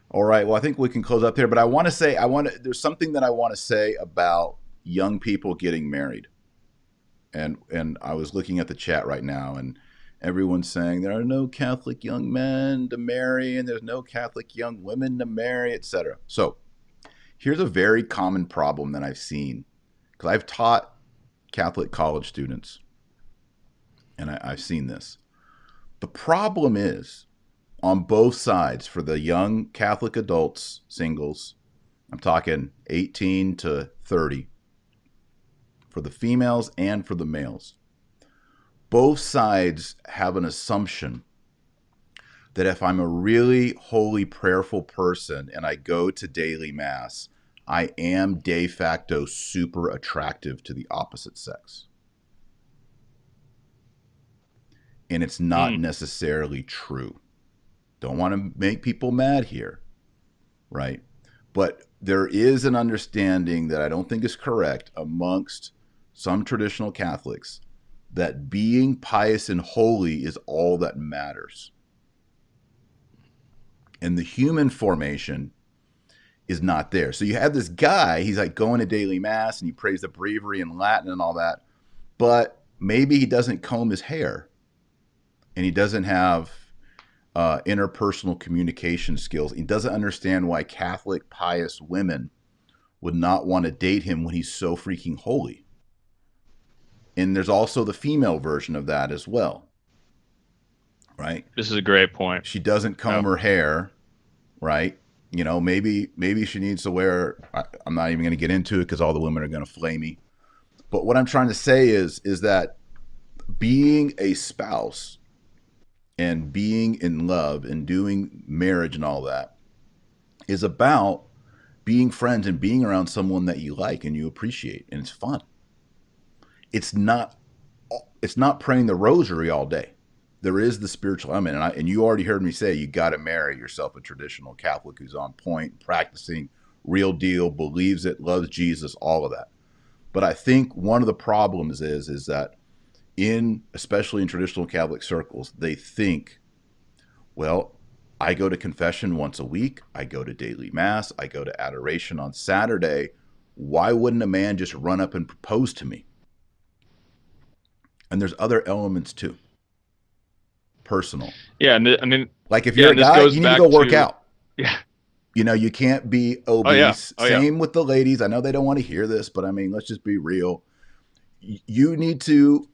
All right. Well, I think we can close up here, but I want to say, there's something that I want to say about young people getting married. And I was looking at the chat right now, and everyone's saying there are no Catholic young men to marry, and there's no Catholic young women to marry, etc. So here's a very common problem that I've seen because I've taught Catholic college students, and I've seen this. The problem is on both sides for the young Catholic adults, singles, I'm talking 18 to 30, for the females and for the males. Both sides have an assumption that if I'm a really holy, prayerful person and I go to daily mass, I am de facto super attractive to the opposite sex. And it's not Mm. necessarily true. Don't want to make people mad here, right? But there is an understanding that I don't think is correct amongst some traditional Catholics that being pious and holy is all that matters. And the human formation is not there. So you have this guy, he's like going to daily mass and he prays the breviary in Latin and all that, but maybe he doesn't comb his hair and he doesn't have interpersonal communication skills. He doesn't understand why Catholic pious women would not want to date him when he's so freaking holy. And there's also the female version of that as well, right? This is a great point. She doesn't Yeah. comb her hair, right? You know, maybe she needs to wear. I'm not even going to get into it because all the women are going to flame me. But what I'm trying to say is that being a spouse and being in love and doing marriage and all that is about being friends and being around someone that you like and you appreciate and it's fun. It's not it's not praying the rosary all day. There is the spiritual element, and you already heard me say you got to marry yourself a traditional Catholic who's on point, practicing, real deal, believes it, loves Jesus, all of that. But I think one of the problems is that in especially in traditional Catholic circles, they think, well, I go to confession once a week, I go to daily mass, I go to adoration on Saturday. Why wouldn't a man just run up and propose to me? And there's other elements too, personal. Yeah, I mean, Like if yeah, you're a and this guy, goes you need to go back work to out. yeah. You know, you can't be Oh yeah. obese. Oh yeah. Same with the ladies. I know they don't want to hear this, but I mean, let's just be real. You need to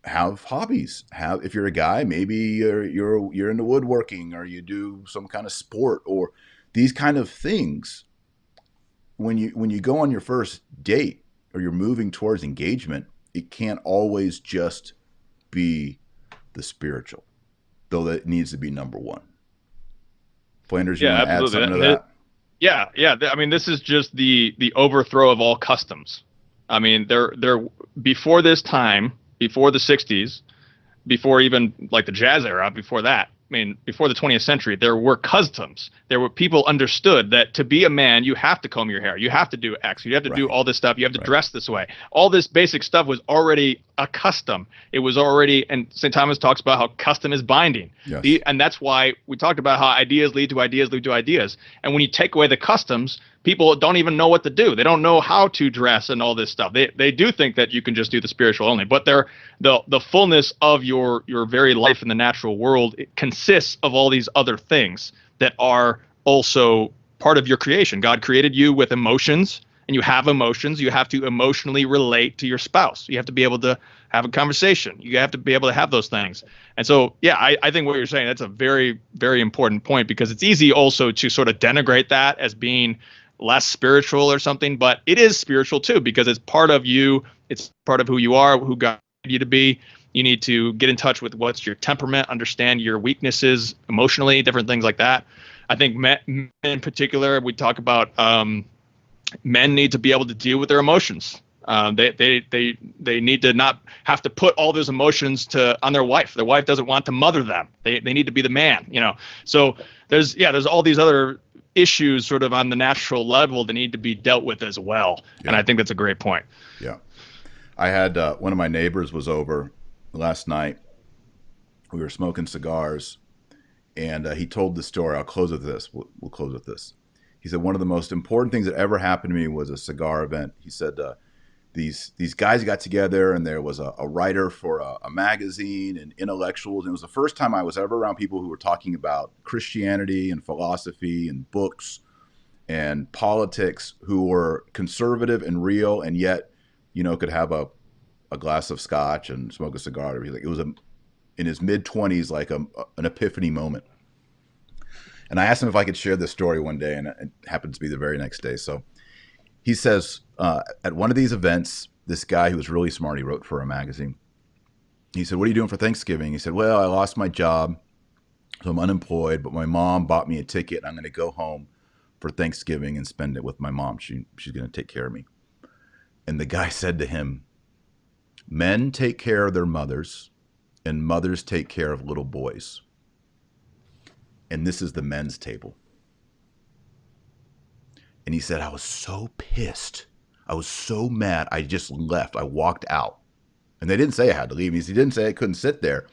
have hobbies. Have if you're a guy, maybe you're into woodworking or you do some kind of sport or these kind of things. When you go on your first date or you're moving towards engagement, it can't always just be the spiritual, though that needs to be number one. Flanders, you Yeah, want to add absolutely. something to And that? yeah, yeah. I mean, this is just the overthrow of all customs. I mean, there before this time, before the '60s, before even like the jazz era, before that, I mean, before the 20th century, there were customs. There were people understood that to be a man, you have to comb your hair, you have to do X, you have to do Right, all this stuff, you have to right. dress this way. All this basic stuff was already a custom. It was already, and St. Thomas talks about how custom is binding. Yes. And that's why we talked about how ideas lead to ideas lead to ideas. And when you take away the customs, people don't even know what to do. They don't know how to dress and all this stuff. They do think that you can just do the spiritual only, but they're the fullness of your very life in the natural world, it consists of all these other things that are also part of your creation. God created you with emotions, and you have emotions. You have to emotionally relate to your spouse. You have to be able to have a conversation. You have to be able to have those things. And so, yeah, I think what you're saying, that's a very, very important point, because it's easy also to sort of denigrate that as being less spiritual or something, but it is spiritual too, because it's part of you. It's part of who you are, who God you to be. You need to get in touch with what's your temperament, understand your weaknesses emotionally, different things like that. I think men in particular, we talk about men need to be able to deal with their emotions. They need to not have to put all those emotions to on their wife. Their wife doesn't want to mother them. They need to be the man, you know. So there's all these other issues sort of on the natural level that need to be dealt with as well. And Yeah, I think that's a great point. yeah. I had one of my neighbors was over last night. We were smoking cigars, And he told the story. I'll close with this. We'll close with this. He said one of the most important things that ever happened to me was a cigar event. He said these guys got together, and there was a writer for a magazine and intellectuals. And it was the first time I was ever around people who were talking about Christianity and philosophy and books and politics, who were conservative and real, and yet, could have a glass of scotch and smoke a cigar. It was in his mid-20s, like an epiphany moment. And I asked him if I could share this story one day, and it happened to be the very next day. So he says, at one of these events, this guy who was really smart, he wrote for a magazine. He said, "What are you doing for Thanksgiving?" He said, "Well, I lost my job, so I'm unemployed, but my mom bought me a ticket. I'm going to go home for Thanksgiving and spend it with my mom. She's going to take care of me." And the guy said to him, "Men take care of their mothers, and mothers take care of little boys. And this is the men's table." And he said, I was so pissed. I was so mad. I just left. I walked out. And they didn't say I had to leave. He didn't say I couldn't sit there.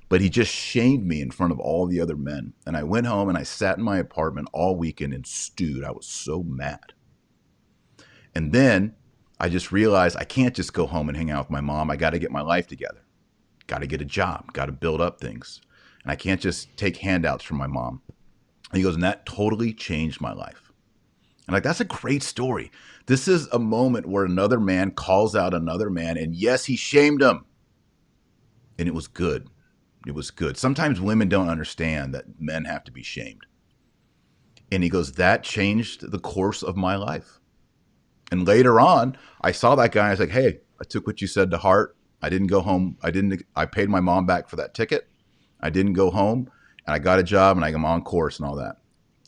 But he just shamed me in front of all the other men. And I went home and I sat in my apartment all weekend and stewed. I was so mad. And then I just realized I can't just go home and hang out with my mom. I got to get my life together. Got to get a job. Got to build up things. And I can't just take handouts from my mom. And he goes, and that totally changed my life. And that's a great story. This is a moment where another man calls out another man, and yes, he shamed him. And it was good. It was good. Sometimes women don't understand that men have to be shamed. And he goes, that changed the course of my life. And later on, I saw that guy. I was like, hey, I took what you said to heart. I didn't go home. I paid my mom back for that ticket. I didn't go home, and I got a job, and I'm on course and all that.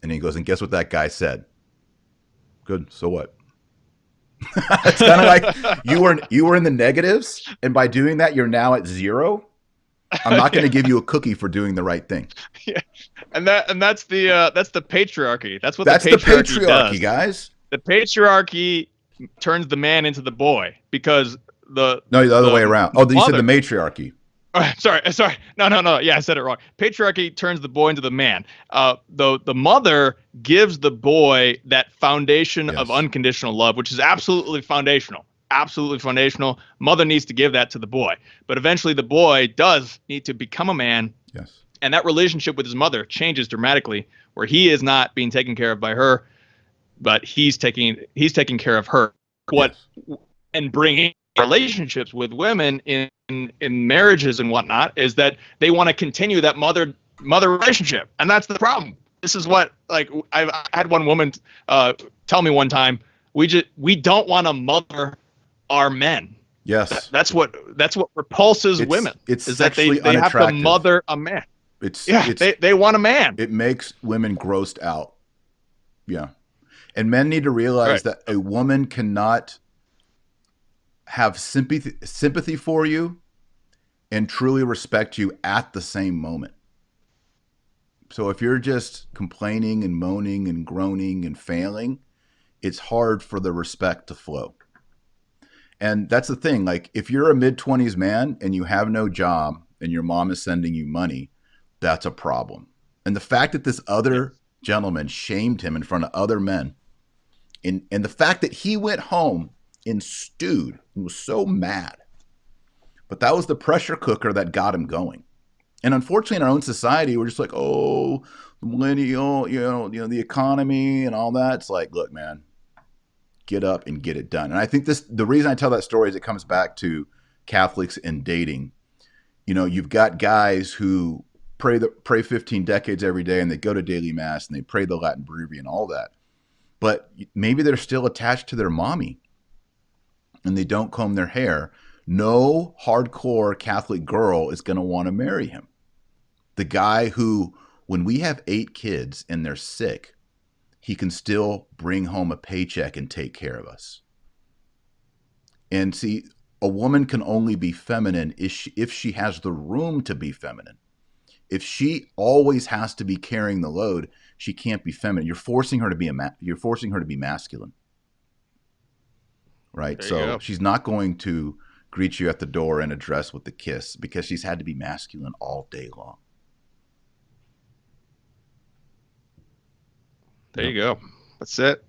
And he goes, and guess what that guy said? Good. So what? It's kind of like you were in the negatives, and by doing that, you're now at zero. I'm not going to give you a cookie for doing the right thing. Yeah, and that's the patriarchy. That's what that's the patriarchy does. Guys. The patriarchy turns the man into the boy because the other way around. Oh, you said the matriarchy. Sorry. No. Yeah, I said it wrong. Patriarchy turns the boy into the man. The mother gives the boy that foundation of unconditional love, which is absolutely foundational. Absolutely foundational. Mother needs to give that to the boy. But eventually the boy does need to become a man. Yes. And that relationship with his mother changes dramatically, where he is not being taken care of by her, but he's taking care of her. And bringing relationships with women in marriages and whatnot is that they want to continue that mother relationship, and that's the problem. This is what, like, I've had one woman tell me one time, we don't want to mother our men. Yes, that's what repulses women. It's is that they have to mother a man. They want a man. It makes women grossed out. Yeah, and men need to realize that a woman cannot have sympathy for you and truly respect you at the same moment. So if you're just complaining and moaning and groaning and failing, it's hard for the respect to flow. And that's the thing. Like, if you're a mid-20s man and you have no job and your mom is sending you money, that's a problem. And the fact that this other gentleman shamed him in front of other men, and the fact that he went home and stewed and was so mad. But that was the pressure cooker that got him going. And unfortunately, in our own society, we're just like, oh, millennial, the economy and all that. It's like, look, man, get up and get it done. And I think the reason I tell that story is it comes back to Catholics and dating. You've got guys who pray 15 decades every day, and they go to daily mass and they pray the Latin Breviary and all that. But maybe they're still attached to their mommy, and they don't comb their hair. No hardcore Catholic girl is going to want to marry him. The guy who, when we have 8 kids and they're sick, he can still bring home a paycheck and take care of us. And see, a woman can only be feminine if she has the room to be feminine. If she always has to be carrying the load, she can't be feminine. You're forcing her to be masculine. Right? So she's not going to greet you at the door in a dress with a kiss because she's had to be masculine all day long. There you go. That's it.